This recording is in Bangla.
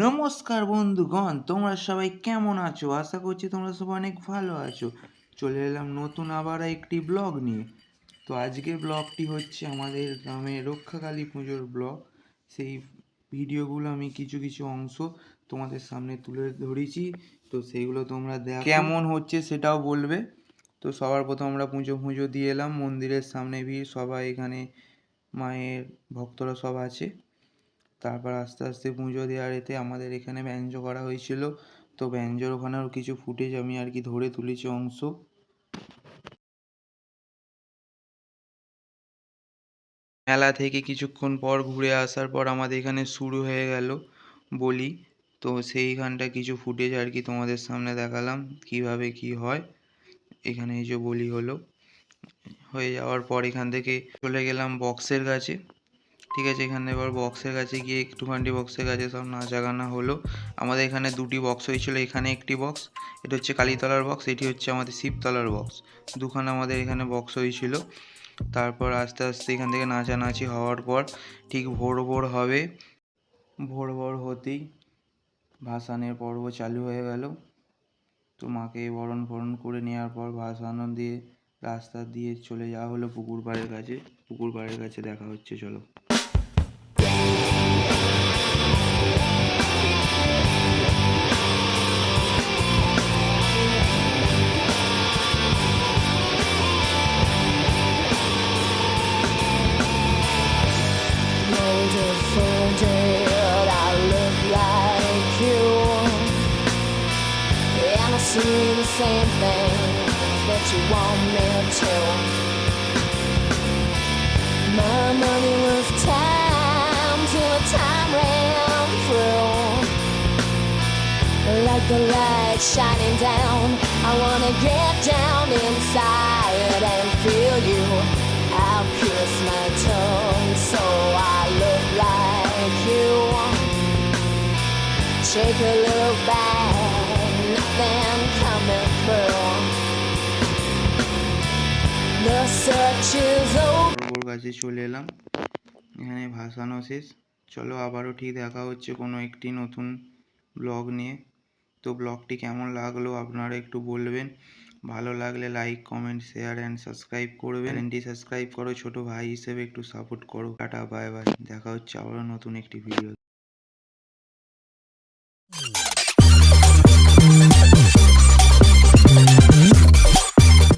নমস্কার বন্ধুগণ, তোমরা সবাই কেমন আছো? আশা করছি তোমরা সবাই অনেক ভালো আছো। চলে এলাম নতুন আবার একটি ব্লগ নিয়ে। তো আজকের ব্লগটি হচ্ছে আমাদের গ্রামে রক্ষাকালী পুজোর ব্লগ। সেই ভিডিওগুলো আমি কিছু কিছু অংশ তোমাদের সামনে তুলে ধরেছি। তো সেইগুলো তোমরা দেখো, কেমন হচ্ছে সেটাও বলবে। তো সবার প্রথম আমরা পুজো দিয়ে এলাম। মন্দিরের সামনে ভিড়, সবাই এখানে মায়ের ভক্তরা সব আছে। তারপর আস্তে আস্তে পুজো দেওয়ার এতে আমাদের এখানে ব্যঞ্জ করা হয়েছিল। তো ব্যঞ্জোর ওখানেও কিছু ফুটেজ আমি আর কি ধরে তুলেছি অংশ। মেলা থেকে কিছুক্ষণ পর ঘুরে আসার পর আমাদের এখানে শুরু হয়ে গেল বলি। তো সেইখানটা কিছু ফুটেজ আর কি তোমাদের সামনে দেখালাম কিভাবে কি হয়। এখানে এই যে বলি হলো, হয়ে যাওয়ার পর এখান থেকে চলে গেলাম বক্সের কাছে। ঠিক আছে, এখানে এবার বক্সের কাছে গিয়ে একটুখানি বক্সের কাছে সব নাচা গানা হলো। আমাদের এখানে দুটি বক্স হয়েছিল, এখানে একটি বক্স, এটা হচ্ছে কালীতলার বক্স, এটি হচ্ছে আমাদের শিবতলার বক্স। দুখানে আমাদের এখানে বক্স হয়েছিল। তারপর আস্তে আস্তে এখান থেকে নাচানাচি হওয়ার পর ঠিক ভোর হবে। ভোর হতেই ভাসানের পর্ব চালু হয়ে গেল। তো মাকে বরণ করে নেওয়ার পর ভাসানো দিয়ে রাস্তা দিয়ে চলে যাওয়া হলো পুকুর পাড়ের কাছে। পুকুর পাড়ের কাছে দেখা হচ্ছে, চলো। See the same things that you want me to. My money was time till the time ran through. Like the light shining down, I wanna get down inside and feel you. I'll kiss my tongue so I look like you. Take a look back, nothing coming through. The search is over. ওর কাছে চলে এলাম, এখানে ভাসানো শেষ। চলো আবারও ঠিক দেখা হচ্ছে কোনো একটি নতুন ব্লগ নিয়ে। তো ব্লগটি কেমন লাগলো আপনারা একটু বলবেন। ভালো লাগলে like, comment, share and subscribe করবেন। চ্যানেলটি সাবস্ক্রাইব করো, ছোটো ভাই হিসেবে একটু সাপোর্ট করো। টাটা, বাই বাই, দেখা হচ্ছে আবারও নতুন একটি ভিডিও।